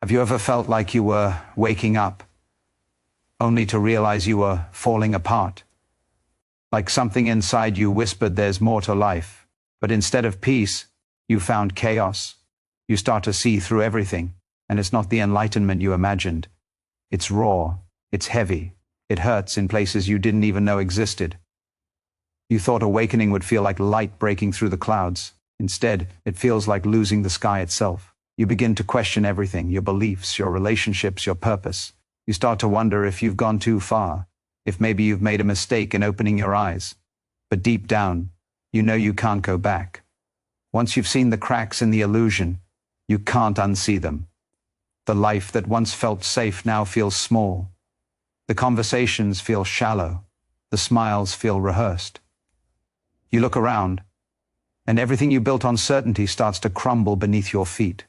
Have you ever felt like you were waking up, only to realize you were falling apart? Like something inside you whispered there's more to life, but instead of peace, you found chaos. You start to see through everything, and it's not the enlightenment you imagined. It's raw, it's heavy, it hurts in places you didn't even know existed. You thought awakening would feel like light breaking through the clouds. Instead, it feels like losing the sky itself. You begin to question everything, your beliefs, your relationships, your purpose. You start to wonder if you've gone too far, if maybe you've made a mistake in opening your eyes. But deep down, you know you can't go back. Once you've seen the cracks in the illusion, you can't unsee them. The life that once felt safe now feels small. The conversations feel shallow. The smiles feel rehearsed. You look around, and everything you built on certainty starts to crumble beneath your feet.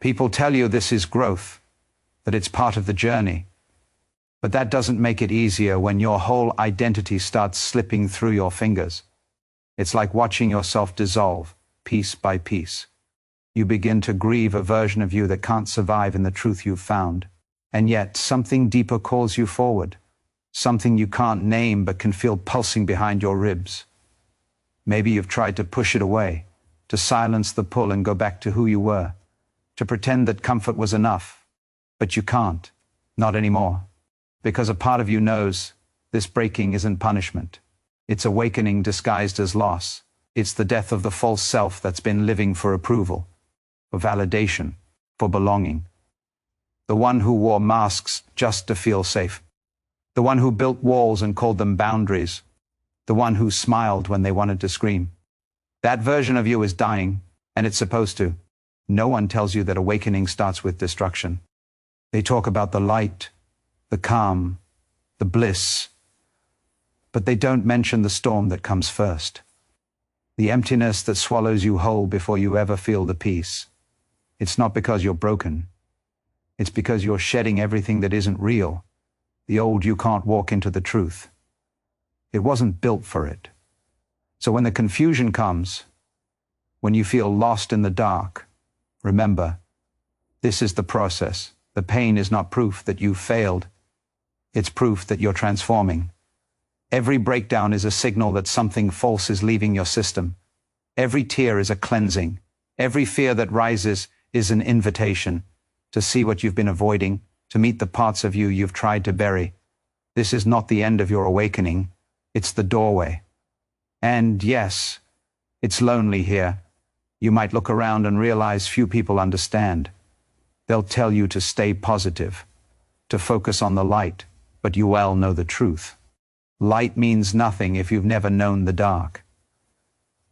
People tell you this is growth, that it's part of the journey. But that doesn't make it easier when your whole identity starts slipping through your fingers. It's like watching yourself dissolve, piece by piece. You begin to grieve a version of you that can't survive in the truth you've found. And yet, something deeper calls you forward. Something you can't name but can feel pulsing behind your ribs. Maybe you've tried to push it away, to silence the pull and go back to who you were, to pretend that comfort was enough. But you can't, not anymore. Because a part of you knows this breaking isn't punishment. It's awakening disguised as loss. It's the death of the false self that's been living for approval, for validation, for belonging. The one who wore masks just to feel safe. The one who built walls and called them boundaries. The one who smiled when they wanted to scream. That version of you is dying, and it's supposed to. No one tells you that awakening starts with destruction. They talk about the light, the calm, the bliss, but they don't mention the storm that comes first. The emptiness that swallows you whole before you ever feel the peace. It's not because you're broken. It's because you're shedding everything that isn't real. The old you can't walk into the truth. It wasn't built for it. So when the confusion comes, when you feel lost in the dark, remember, this is the process. The pain is not proof that you've failed. It's proof that you're transforming. Every breakdown is a signal that something false is leaving your system. Every tear is a cleansing. Every fear that rises is an invitation to see what you've been avoiding, to meet the parts of you you've tried to bury. This is not the end of your awakening. It's the doorway. And yes, it's lonely here. You might look around and realize few people understand. They'll tell you to stay positive, to focus on the light, but you well know the truth. Light means nothing if you've never known the dark.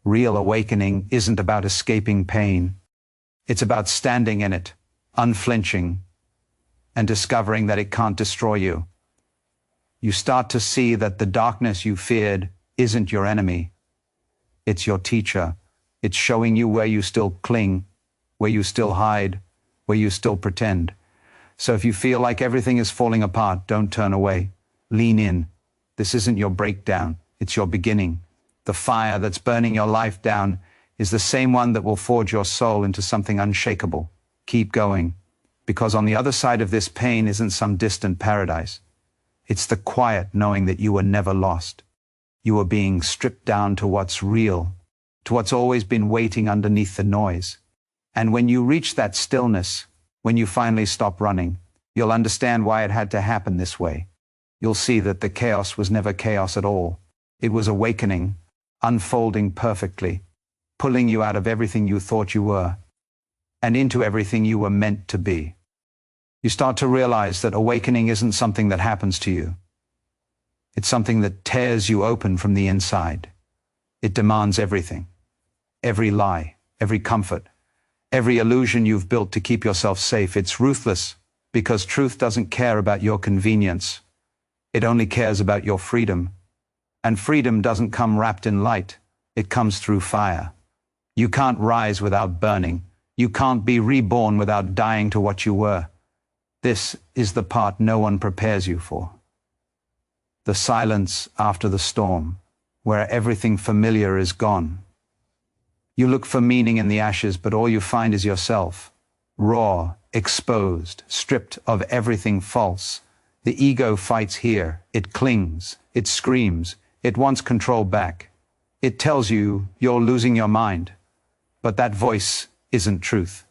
Real awakening isn't about escaping pain. It's about standing in it, unflinching, and discovering that it can't destroy you. You start to see that the darkness you feared isn't your enemy. It's your teacher. It's showing you where you still cling, where you still hide, where you still pretend. So if you feel like everything is falling apart, don't turn away. Lean in. This isn't your breakdown. It's your beginning. The fire that's burning your life down is the same one that will forge your soul into something unshakable. Keep going, because on the other side of this pain isn't some distant paradise. It's the quiet knowing that you were never lost. You were being stripped down to what's real, to what's always been waiting underneath the noise. And when you reach that stillness, when you finally stop running, you'll understand why it had to happen this way. You'll see that the chaos was never chaos at all. It was awakening, unfolding perfectly, pulling you out of everything you thought you were, and into everything you were meant to be. You start to realize that awakening isn't something that happens to you. It's something that tears you open from the inside. It demands everything. Every lie, every comfort, every illusion you've built to keep yourself safe. It's ruthless because truth doesn't care about your convenience. It only cares about your freedom. And freedom doesn't come wrapped in light. It comes through fire. You can't rise without burning. You can't be reborn without dying to what you were. This is the part no one prepares you for. The silence after the storm, where everything familiar is gone. You look for meaning in the ashes, but all you find is yourself, raw, exposed, stripped of everything false. The ego fights here. It clings. It screams. It wants control back. It tells you you're losing your mind. But that voice isn't truth.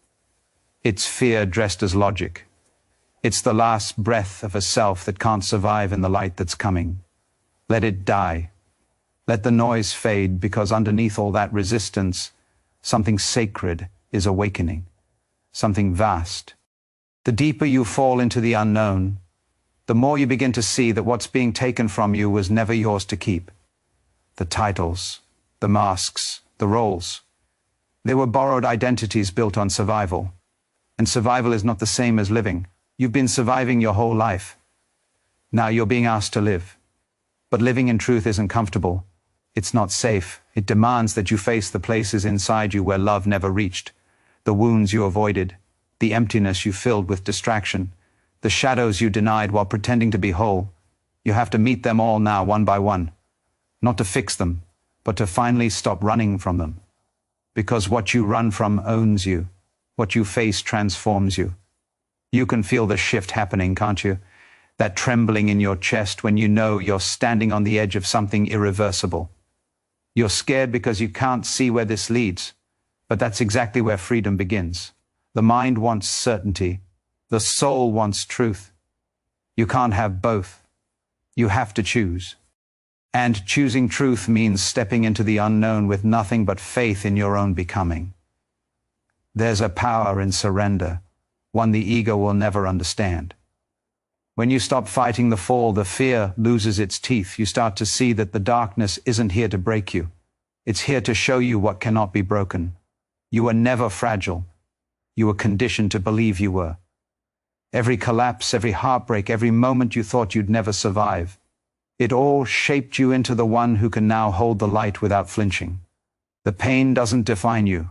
It's fear dressed as logic. It's the last breath of a self that can't survive in the light that's coming. Let it die. Let the noise fade, because underneath all that resistance, something sacred is awakening. Something vast. The deeper you fall into the unknown, the more you begin to see that what's being taken from you was never yours to keep. The titles, the masks, the roles. They were borrowed identities built on survival. And survival is not the same as living. You've been surviving your whole life. Now you're being asked to live. But living in truth isn't comfortable. It's not safe. It demands that you face the places inside you where love never reached, the wounds you avoided, the emptiness you filled with distraction, the shadows you denied while pretending to be whole. You have to meet them all now, one by one. Not to fix them, but to finally stop running from them. Because what you run from owns you. What you face transforms you. You can feel the shift happening, can't you? That trembling in your chest when you know you're standing on the edge of something irreversible. You're scared because you can't see where this leads. But that's exactly where freedom begins. The mind wants certainty. The soul wants truth. You can't have both. You have to choose. And choosing truth means stepping into the unknown with nothing but faith in your own becoming. There's a power in surrender, one the ego will never understand. When you stop fighting the fall, the fear loses its teeth. You start to see that the darkness isn't here to break you. It's here to show you what cannot be broken. You were never fragile. You were conditioned to believe you were. Every collapse, every heartbreak, every moment you thought you'd never survive, it all shaped you into the one who can now hold the light without flinching. The pain doesn't define you.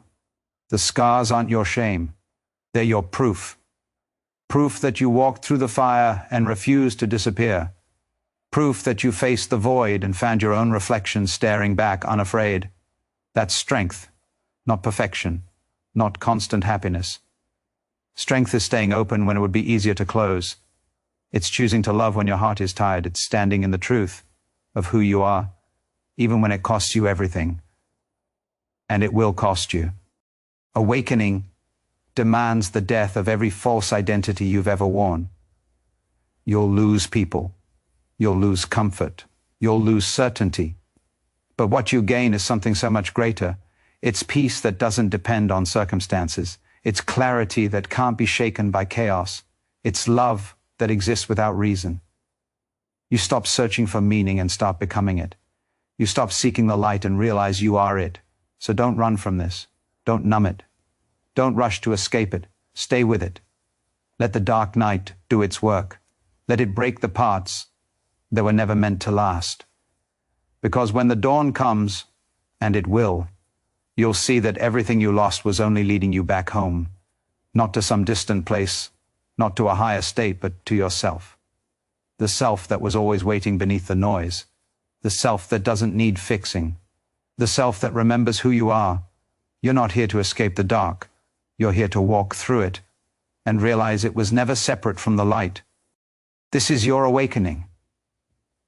The scars aren't your shame. They're your proof. Proof that you walked through the fire and refused to disappear. Proof that you faced the void and found your own reflection staring back unafraid. That's strength, not perfection, not constant happiness. Strength is staying open when it would be easier to close. It's choosing to love when your heart is tired. It's standing in the truth of who you are, even when it costs you everything. And it will cost you. Awakening demands the death of every false identity you've ever worn. You'll lose people. You'll lose comfort. You'll lose certainty. But what you gain is something so much greater. It's peace that doesn't depend on circumstances. It's clarity that can't be shaken by chaos. It's love that exists without reason. You stop searching for meaning and start becoming it. You stop seeking the light and realize you are it. So don't run from this. Don't numb it. Don't rush to escape it. Stay with it. Let the dark night do its work. Let it break the parts that were never meant to last. Because when the dawn comes, and it will, you'll see that everything you lost was only leading you back home. Not to some distant place, not to a higher state, but to yourself. The self that was always waiting beneath the noise. The self that doesn't need fixing. The self that remembers who you are. You're not here to escape the dark. You're here to walk through it and realize it was never separate from the light. This is your awakening.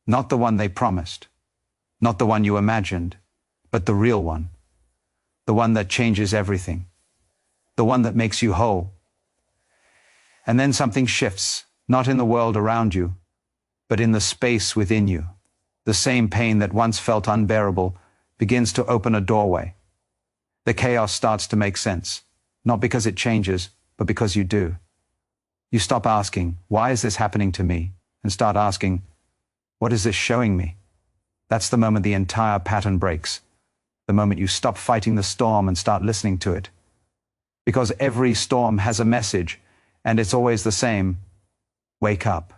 Not the one they promised. Not the one you imagined, but the real one. The one that changes everything. The one that makes you whole. And then something shifts, not in the world around you, but in the space within you. The same pain that once felt unbearable begins to open a doorway. The chaos starts to make sense, not because it changes, but because you do. You stop asking, why is this happening to me? And start asking, what is this showing me? That's the moment the entire pattern breaks. The moment you stop fighting the storm and start listening to it. Because every storm has a message, and it's always the same. Wake up.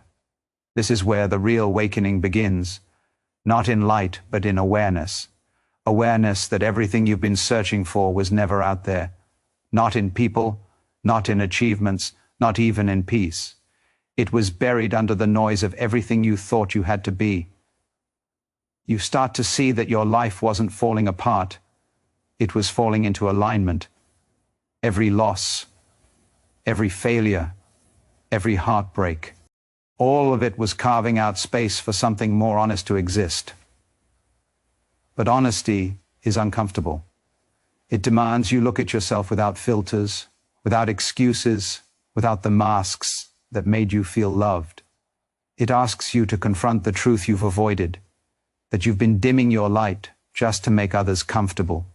This is where the real awakening begins. Not in light, but in awareness. Awareness that everything you've been searching for was never out there. Not in people, not in achievements, not even in peace. It was buried under the noise of everything you thought you had to be. You start to see that your life wasn't falling apart. It was falling into alignment. Every loss, every failure, every heartbreak. All of it was carving out space for something more honest to exist. But honesty is uncomfortable. It demands you look at yourself without filters, without excuses, without the masks that made you feel loved. It asks you to confront the truth you've avoided, that you've been dimming your light just to make others comfortable,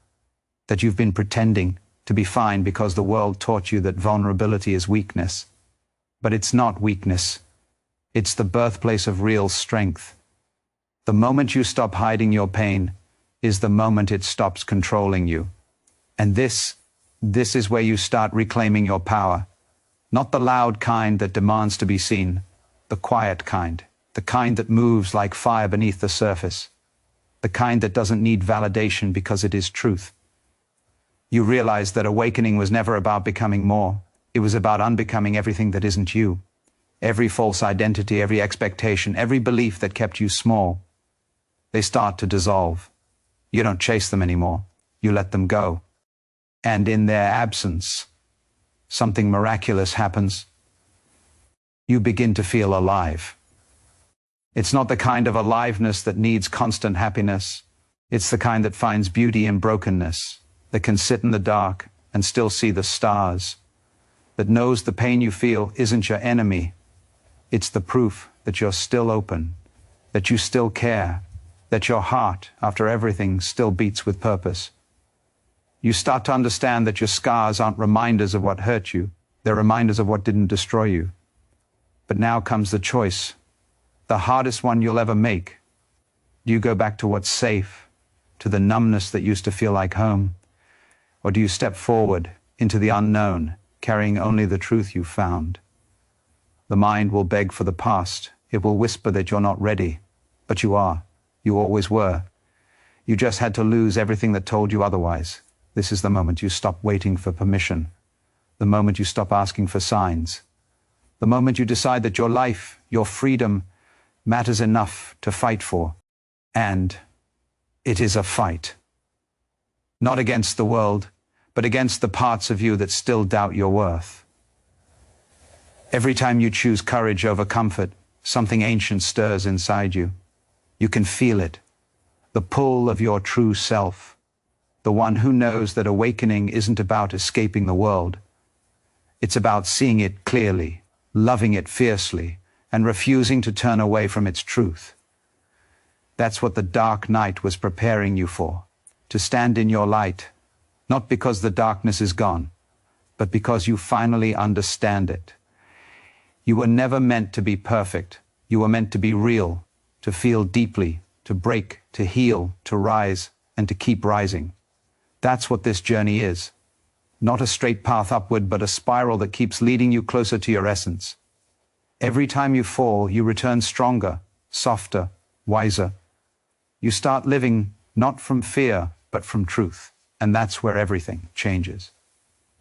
that you've been pretending to be fine because the world taught you that vulnerability is weakness. But it's not weakness. It's the birthplace of real strength. The moment you stop hiding your pain is the moment it stops controlling you. And this is where you start reclaiming your power. Not the loud kind that demands to be seen, the quiet kind, the kind that moves like fire beneath the surface, the kind that doesn't need validation because it is truth. You realize that awakening was never about becoming more. It was about unbecoming everything that isn't you. Every false identity, every expectation, every belief that kept you small. They start to dissolve. You don't chase them anymore. You let them go. And in their absence, something miraculous happens. You begin to feel alive. It's not the kind of aliveness that needs constant happiness. It's the kind that finds beauty in brokenness, that can sit in the dark and still see the stars, that knows the pain you feel isn't your enemy. It's the proof that you're still open, that you still care, that your heart, after everything, still beats with purpose. You start to understand that your scars aren't reminders of what hurt you. They're reminders of what didn't destroy you. But now comes the choice, the hardest one you'll ever make. Do you go back to what's safe, to the numbness that used to feel like home? Or do you step forward into the unknown, carrying only the truth you found? The mind will beg for the past. It will whisper that you're not ready. But you are. You always were. You just had to lose everything that told you otherwise. This is the moment you stop waiting for permission. The moment you stop asking for signs. The moment you decide that your life, your freedom, matters enough to fight for. And it is a fight. Not against the world, but against the parts of you that still doubt your worth. Every time you choose courage over comfort, something ancient stirs inside you. You can feel it. The pull of your true self. The one who knows that awakening isn't about escaping the world. It's about seeing it clearly, loving it fiercely, and refusing to turn away from its truth. That's what the dark night was preparing you for, to stand in your light, not because the darkness is gone, but because you finally understand it. You were never meant to be perfect. You were meant to be real, to feel deeply, to break, to heal, to rise, and to keep rising. That's what this journey is. Not a straight path upward, but a spiral that keeps leading you closer to your essence. Every time you fall, you return stronger, softer, wiser. You start living not from fear, but from truth. And that's where everything changes.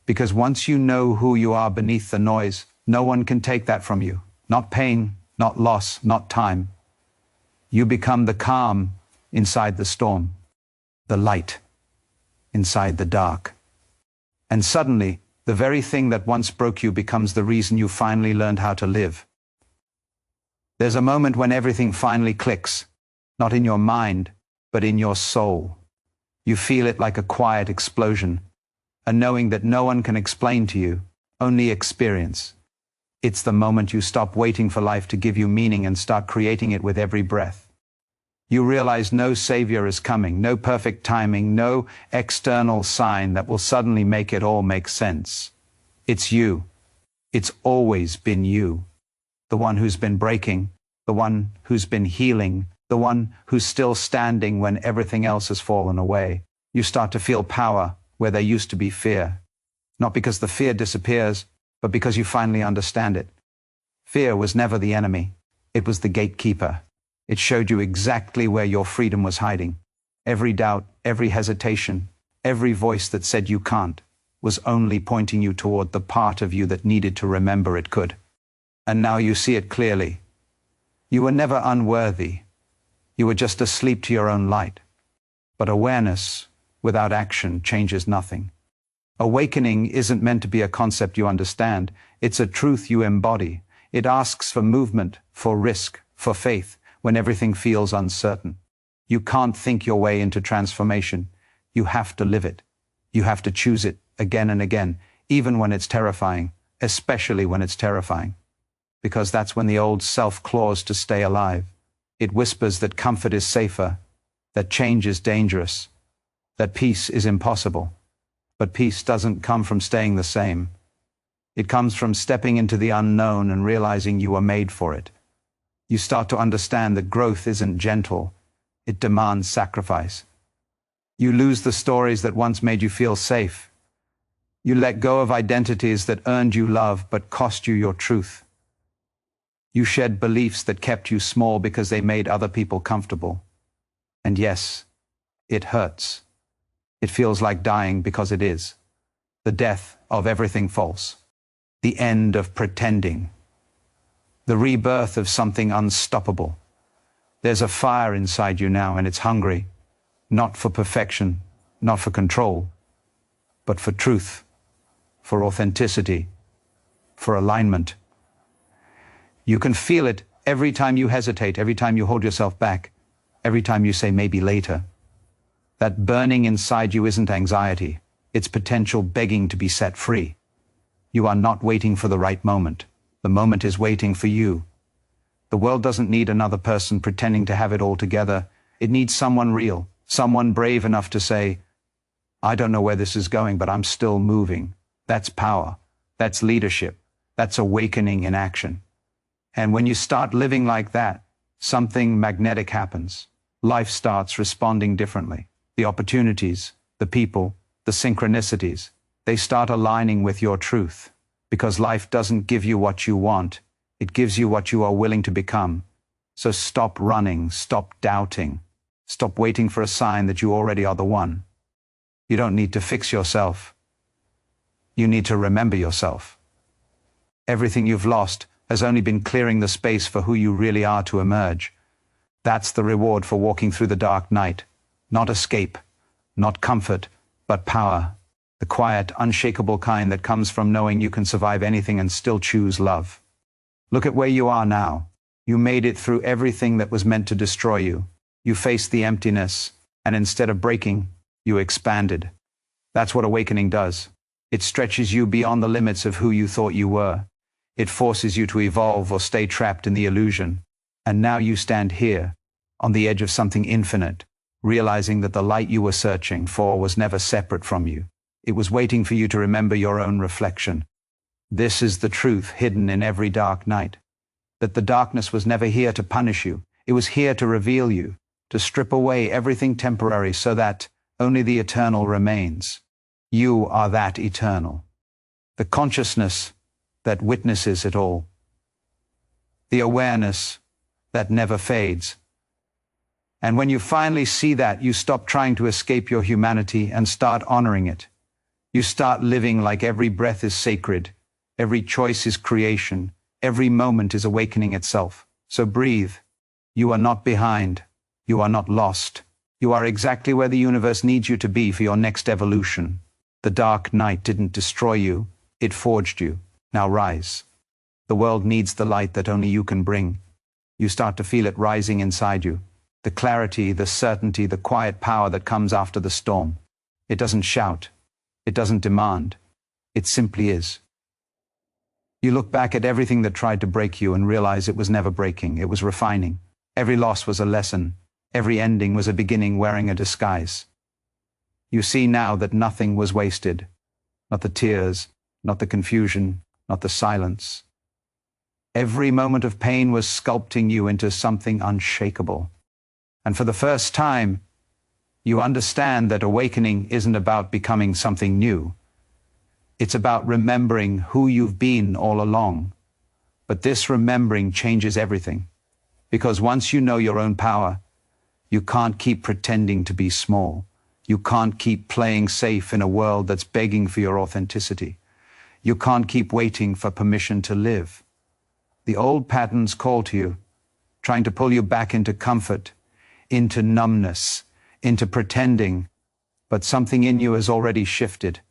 Because once you know who you are beneath the noise, no one can take that from you. Not pain, not loss, not time. You become the calm inside the storm, the light inside the dark. And suddenly, the very thing that once broke you becomes the reason you finally learned how to live. There's a moment when everything finally clicks, not in your mind, but in your soul. You feel it like a quiet explosion, a knowing that no one can explain to you, only experience. It's the moment you stop waiting for life to give you meaning and start creating it with every breath. You realize no savior is coming, no perfect timing, no external sign that will suddenly make it all make sense. It's you. It's always been you. The one who's been breaking, the one who's been healing, the one who's still standing when everything else has fallen away. You start to feel power where there used to be fear. Not because the fear disappears, but because you finally understand it. Fear was never the enemy. It was the gatekeeper. It showed you exactly where your freedom was hiding. Every doubt, every hesitation, every voice that said you can't, was only pointing you toward the part of you that needed to remember it could. And now you see it clearly. You were never unworthy. You were just asleep to your own light. But awareness without action changes nothing. Awakening isn't meant to be a concept you understand. It's a truth you embody. It asks for movement, for risk, for faith, when everything feels uncertain. You can't think your way into transformation. You have to live it. You have to choose it again and again, even when it's terrifying, especially when it's terrifying. Because that's when the old self claws to stay alive. It whispers that comfort is safer, that change is dangerous, that peace is impossible. But peace doesn't come from staying the same. It comes from stepping into the unknown and realizing you were made for it. You start to understand that growth isn't gentle. It demands sacrifice. You lose the stories that once made you feel safe. You let go of identities that earned you love but cost you your truth. You shed beliefs that kept you small because they made other people comfortable. And yes, it hurts. It feels like dying because it is. The death of everything false. The end of pretending. The rebirth of something unstoppable. There's a fire inside you now, and it's hungry, not for perfection, not for control, but for truth, for authenticity, for alignment. You can feel it every time you hesitate, every time you hold yourself back, every time you say maybe later. That burning inside you isn't anxiety, it's potential begging to be set free. You are not waiting for the right moment. The moment is waiting for you. The world doesn't need another person pretending to have it all together. It needs someone real, someone brave enough to say, I don't know where this is going, but I'm still moving. That's power. That's leadership. That's awakening in action. And when you start living like that, something magnetic happens. Life starts responding differently. The opportunities, the people, the synchronicities, they start aligning with your truth. Because life doesn't give you what you want. It gives you what you are willing to become. So stop running, stop doubting. Stop waiting for a sign that you already are the one. You don't need to fix yourself. You need to remember yourself. Everything you've lost has only been clearing the space for who you really are to emerge. That's the reward for walking through the dark night. Not escape, not comfort, but power. The quiet, unshakable kind that comes from knowing you can survive anything and still choose love. Look at where you are now. You made it through everything that was meant to destroy you. You faced the emptiness, and instead of breaking, you expanded. That's what awakening does. It stretches you beyond the limits of who you thought you were. It forces you to evolve or stay trapped in the illusion. And now you stand here, on the edge of something infinite, realizing that the light you were searching for was never separate from you. It was waiting for you to remember your own reflection. This is the truth hidden in every dark night. That the darkness was never here to punish you. It was here to reveal you, to strip away everything temporary so that only the eternal remains. You are that eternal. The consciousness that witnesses it all. The awareness that never fades. And when you finally see that, you stop trying to escape your humanity and start honoring it. You start living like every breath is sacred, every choice is creation, every moment is awakening itself. So breathe. You are not behind. You are not lost. You are exactly where the universe needs you to be for your next evolution. The dark night didn't destroy you, it forged you. Now rise. The world needs the light that only you can bring. You start to feel it rising inside you. The clarity, the certainty, the quiet power that comes after the storm. It doesn't shout. It doesn't demand. It simply is. You look back at everything that tried to break you and realize it was never breaking, it was refining. Every loss was a lesson. Every ending was a beginning wearing a disguise. You see now that nothing was wasted. Not the tears, not the confusion, not the silence. Every moment of pain was sculpting you into something unshakable. And for the first time, you understand that awakening isn't about becoming something new. It's about remembering who you've been all along. But this remembering changes everything. Because once you know your own power, you can't keep pretending to be small. You can't keep playing safe in a world that's begging for your authenticity. You can't keep waiting for permission to live. The old patterns call to you, trying to pull you back into comfort, into numbness, into pretending, but something in you has already shifted.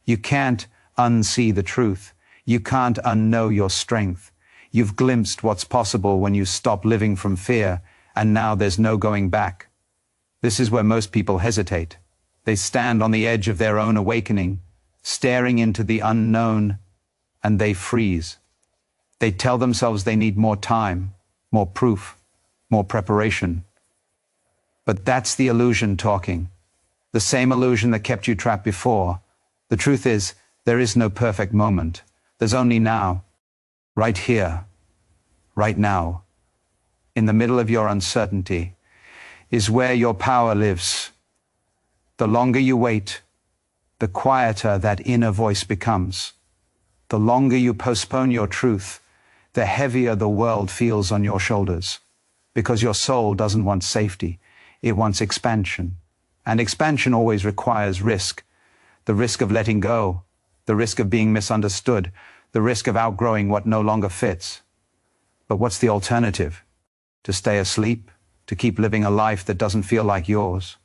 You can't unsee the truth. You can't unknow your strength. You've glimpsed what's possible when you stop living from fear, and now there's no going back. This is where most people hesitate. They stand on the edge of their own awakening, staring into the unknown, and they freeze. They tell themselves they need more time, more proof, more preparation. But that's the illusion talking. The same illusion that kept you trapped before. The truth is, there is no perfect moment. There's only now. Right here. Right now. In the middle of your uncertainty is where your power lives. The longer you wait, the quieter that inner voice becomes. The longer you postpone your truth, the heavier the world feels on your shoulders. Because your soul doesn't want safety, it wants expansion. And expansion always requires risk. The risk of letting go, the risk of being misunderstood, the risk of outgrowing what no longer fits. But what's the alternative? To stay asleep? To keep living a life that doesn't feel like yours?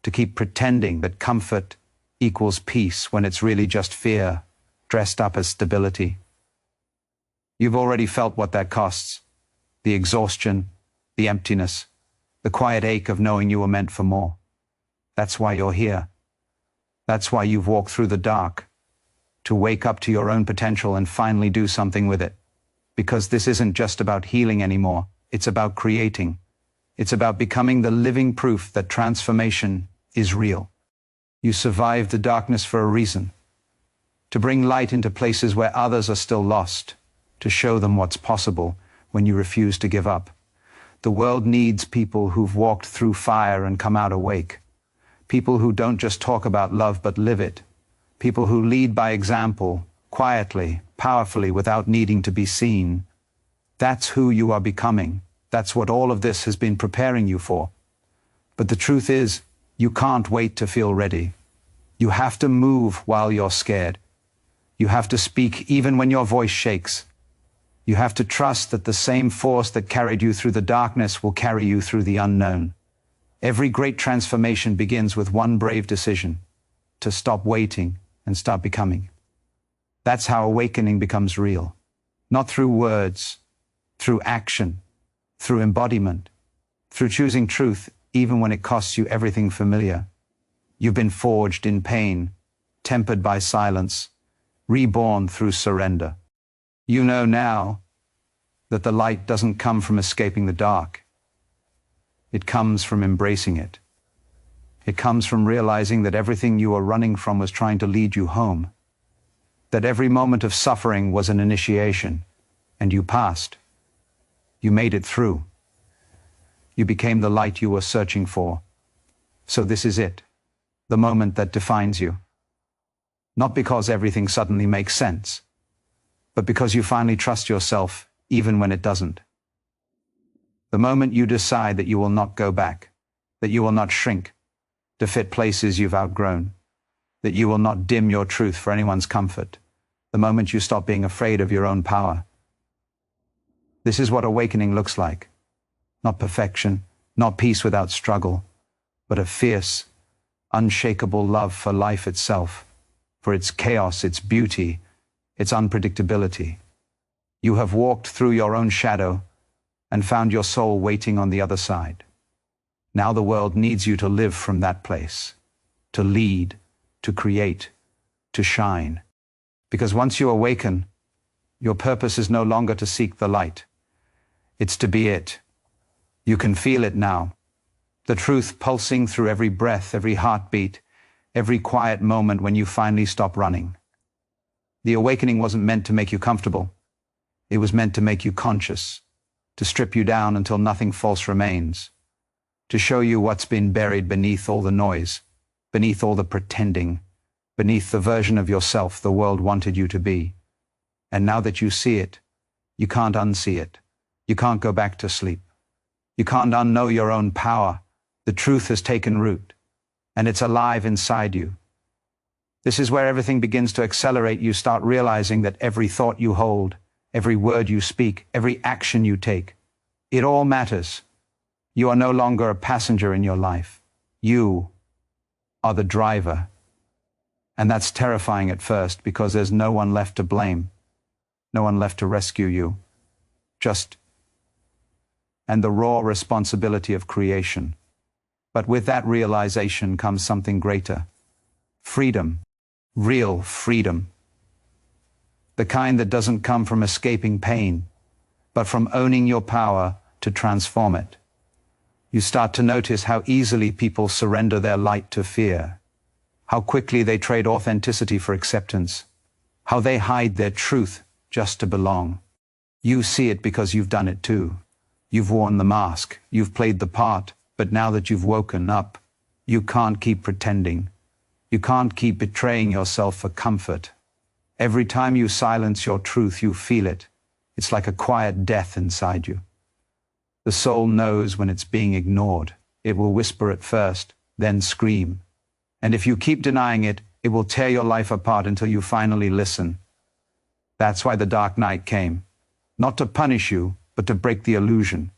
To keep pretending that comfort equals peace when it's really just fear, dressed up as stability? You've already felt what that costs. The exhaustion, the emptiness, the quiet ache of knowing you were meant for more. That's why you're here. That's why you've walked through the dark. To wake up to your own potential and finally do something with it. Because this isn't just about healing anymore. It's about creating. It's about becoming the living proof that transformation is real. You survived the darkness for a reason. To bring light into places where others are still lost. To show them what's possible when you refuse to give up. The world needs people who've walked through fire and come out awake. People who don't just talk about love but live it. People who lead by example, quietly, powerfully, without needing to be seen. That's who you are becoming. That's what all of this has been preparing you for. But the truth is, you can't wait to feel ready. You have to move while you're scared. You have to speak even when your voice shakes. You have to trust that the same force that carried you through the darkness will carry you through the unknown. Every great transformation begins with one brave decision: to stop waiting and start becoming. That's how awakening becomes real. Not through words, through action, through embodiment, through choosing truth even when it costs you everything familiar. You've been forged in pain, tempered by silence, reborn through surrender. You know now that the light doesn't come from escaping the dark. It comes from embracing it. It comes from realizing that everything you were running from was trying to lead you home. That every moment of suffering was an initiation, and you passed. You made it through. You became the light you were searching for. So this is it, the moment that defines you. Not because everything suddenly makes sense, but because you finally trust yourself even when it doesn't. The moment you decide that you will not go back, that you will not shrink to fit places you've outgrown, that you will not dim your truth for anyone's comfort, the moment you stop being afraid of your own power. This is what awakening looks like. Not perfection, not peace without struggle, but a fierce, unshakable love for life itself, for its chaos, its beauty, its unpredictability. You have walked through your own shadow and found your soul waiting on the other side. Now the world needs you to live from that place, to lead, to create, to shine. Because once you awaken, your purpose is no longer to seek the light. It's to be it. You can feel it now. The truth pulsing through every breath, every heartbeat, every quiet moment when you finally stop running. The awakening wasn't meant to make you comfortable. It was meant to make you conscious, to strip you down until nothing false remains, to show you what's been buried beneath all the noise, beneath all the pretending, beneath the version of yourself the world wanted you to be. And now that you see it, you can't unsee it. You can't go back to sleep. You can't unknow your own power. The truth has taken root, and it's alive inside you. This is where everything begins to accelerate. You start realizing that every thought you hold, every word you speak, every action you take, it all matters. You are no longer a passenger in your life. You are the driver. And that's terrifying at first because there's no one left to blame, no one left to rescue you. And the raw responsibility of creation. But with that realization comes something greater. Freedom. Real freedom. The kind that doesn't come from escaping pain, but from owning your power to transform it. You start to notice how easily people surrender their light to fear, how quickly they trade authenticity for acceptance, how they hide their truth just to belong. You see it because you've done it too. You've worn the mask, you've played the part, but now that you've woken up, you can't keep pretending. You can't keep betraying yourself for comfort. Every time you silence your truth, you feel it. It's like a quiet death inside you. The soul knows when it's being ignored. It will whisper at first, then scream. And if you keep denying it, it will tear your life apart until you finally listen. That's why the dark night came. Not to punish you, but to break the illusion.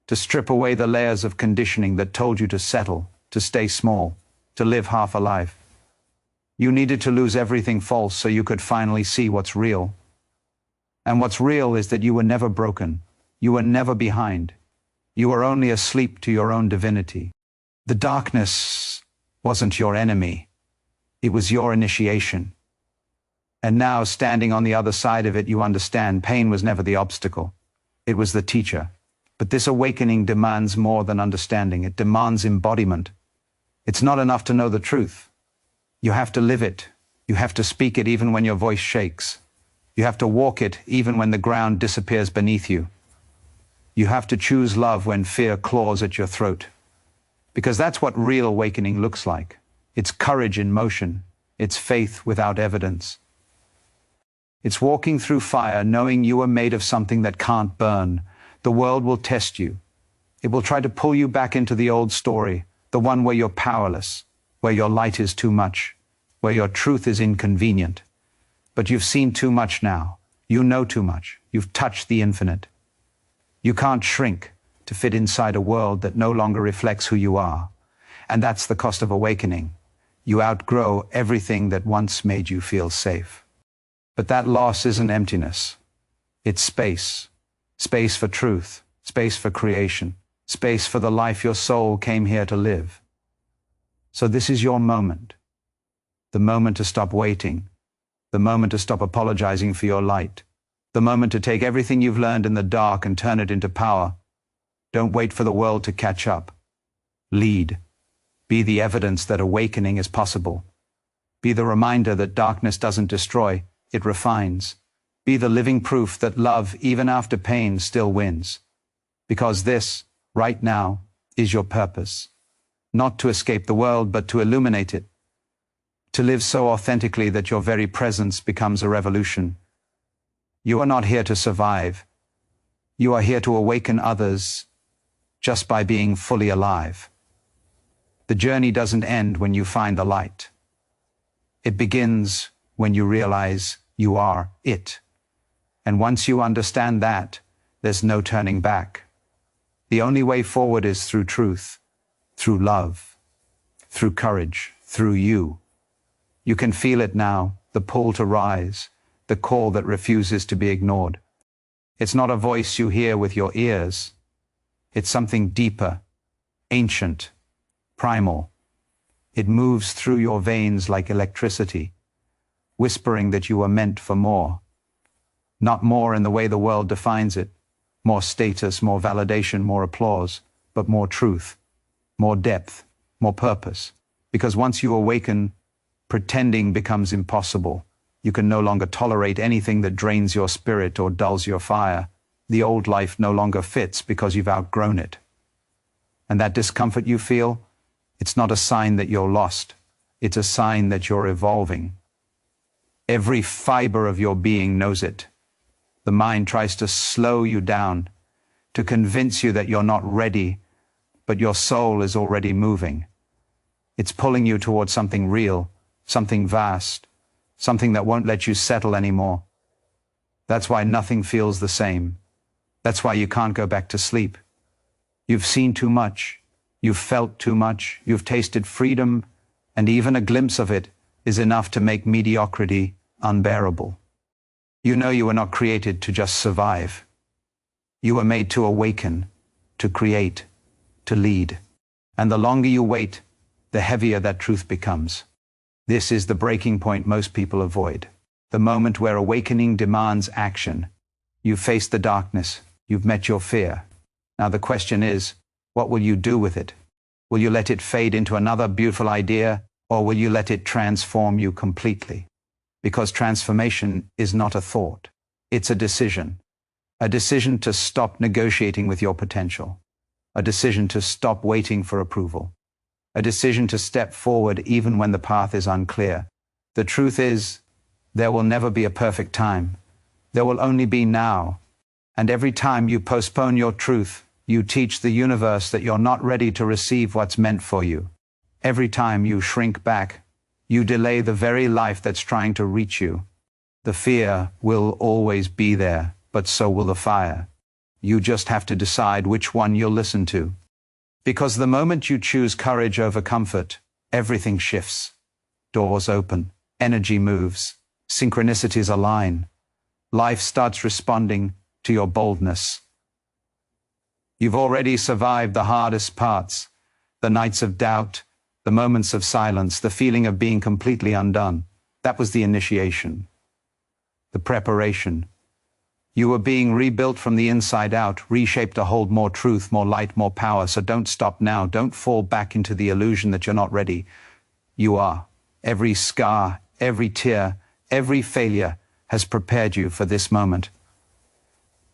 To strip away the layers of conditioning that told you to settle, to stay small, to live half a life. You needed to lose everything false so you could finally see what's real. And what's real is that you were never broken. You were never behind. You were only asleep to your own divinity. The darkness wasn't your enemy. It was your initiation. And now, standing on the other side of it, you understand pain was never the obstacle. It was the teacher. But this awakening demands more than understanding. It demands embodiment. It's not enough to know the truth. You have to live it. You have to speak it even when your voice shakes. You have to walk it even when the ground disappears beneath you. You have to choose love when fear claws at your throat. Because that's what real awakening looks like. It's courage in motion. It's faith without evidence. It's walking through fire knowing you are made of something that can't burn. The world will test you. It will try to pull you back into the old story, the one where you're powerless, where your light is too much, where your truth is inconvenient. But you've seen too much now. You know too much. You've touched the infinite. You can't shrink to fit inside a world that no longer reflects who you are. And that's the cost of awakening. You outgrow everything that once made you feel safe. But that loss isn't emptiness. It's space. Space for truth. Space for creation. Space for the life your soul came here to live. So this is your moment. The moment to stop waiting. The moment to stop apologizing for your light. The moment to take everything you've learned in the dark and turn it into power. Don't wait for the world to catch up. Lead. Be the evidence that awakening is possible. Be the reminder that darkness doesn't destroy, it refines. Be the living proof that love, even after pain, still wins. Because this, right now, is your purpose. Not to escape the world, but to illuminate it. To live so authentically that your very presence becomes a revolution. You are not here to survive. You are here to awaken others just by being fully alive. The journey doesn't end when you find the light. It begins when you realize you are it. And once you understand that, there's no turning back. The only way forward is through truth, through love, through courage, through you. You can feel it now, the pull to rise, the call that refuses to be ignored. It's not a voice you hear with your ears. It's something deeper, ancient, primal. It moves through your veins like electricity, whispering that you are meant for more. Not more in the way the world defines it, more status, more validation, more applause, but more truth, more depth, more purpose. Because once you awaken, pretending becomes impossible. You can no longer tolerate anything that drains your spirit or dulls your fire. The old life no longer fits because you've outgrown it. And that discomfort you feel, it's not a sign that you're lost. It's a sign that you're evolving. Every fiber of your being knows it. The mind tries to slow you down, to convince you that you're not ready, but your soul is already moving. It's pulling you towards something real, something vast, something that won't let you settle anymore. That's why nothing feels the same. That's why you can't go back to sleep. You've seen too much. You've felt too much. You've tasted freedom and even a glimpse of it, is enough to make mediocrity unbearable. You know you were not created to just survive. You were made to awaken, to create, to lead. And the longer you wait, the heavier that truth becomes. This is the breaking point most people avoid. The moment where awakening demands action. You've faced the darkness. You've met your fear. Now the question is, what will you do with it? Will you let it fade into another beautiful idea, or will you let it transform you completely? Because transformation is not a thought. It's a decision. A decision to stop negotiating with your potential. A decision to stop waiting for approval. A decision to step forward even when the path is unclear. The truth is, there will never be a perfect time. There will only be now. And every time you postpone your truth, you teach the universe that you're not ready to receive what's meant for you. Every time you shrink back, you delay the very life that's trying to reach you. The fear will always be there, but so will the fire. You just have to decide which one you'll listen to. Because the moment you choose courage over comfort, everything shifts. Doors open, energy moves, synchronicities align. Life starts responding to your boldness. You've already survived the hardest parts, the nights of doubt, the moments of silence, the feeling of being completely undone. That was the initiation, the preparation. You were being rebuilt from the inside out, reshaped to hold more truth, more light, more power. So don't stop now. Don't fall back into the illusion that you're not ready. You are. Every scar, every tear, every failure has prepared you for this moment.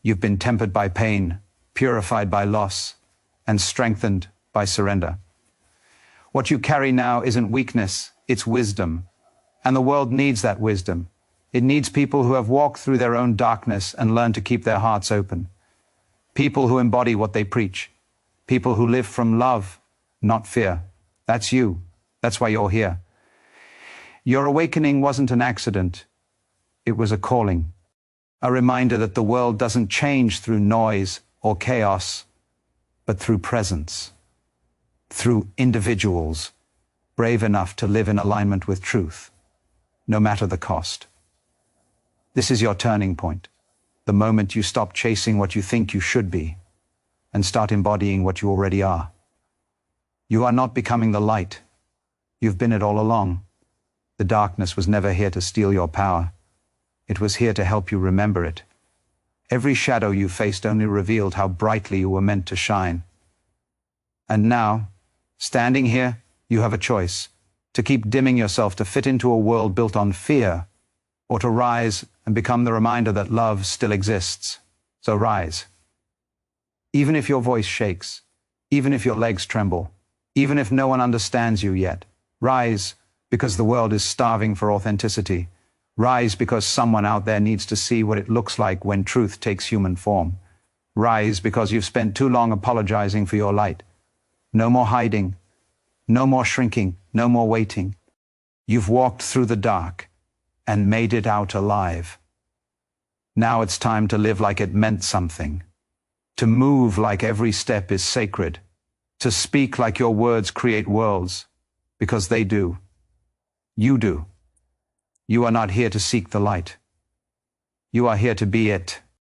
You've been tempered by pain, purified by loss, and strengthened by surrender. What you carry now isn't weakness, it's wisdom. And the world needs that wisdom. It needs people who have walked through their own darkness and learned to keep their hearts open. People who embody what they preach. People who live from love, not fear. That's you. That's why you're here. Your awakening wasn't an accident. It was a calling. A reminder that the world doesn't change through noise or chaos, but through presence. Through individuals brave enough to live in alignment with truth, no matter the cost. This is your turning point, the moment you stop chasing what you think you should be and start embodying what you already are. You are not becoming the light. You've been it all along. The darkness was never here to steal your power. It was here to help you remember it. Every shadow you faced only revealed how brightly you were meant to shine. And now, standing here, you have a choice: to keep dimming yourself to fit into a world built on fear, or to rise and become the reminder that love still exists. So rise. Even if your voice shakes, even if your legs tremble, even if no one understands you yet, rise because the world is starving for authenticity. Rise because someone out there needs to see what it looks like when truth takes human form. Rise because you've spent too long apologizing for your light. No more hiding, no more shrinking, no more waiting. You've walked through the dark and made it out alive. Now it's time to live like it meant something, to move like every step is sacred, to speak like your words create worlds, because they do. You do. You are not here to seek the light. You are here to be it.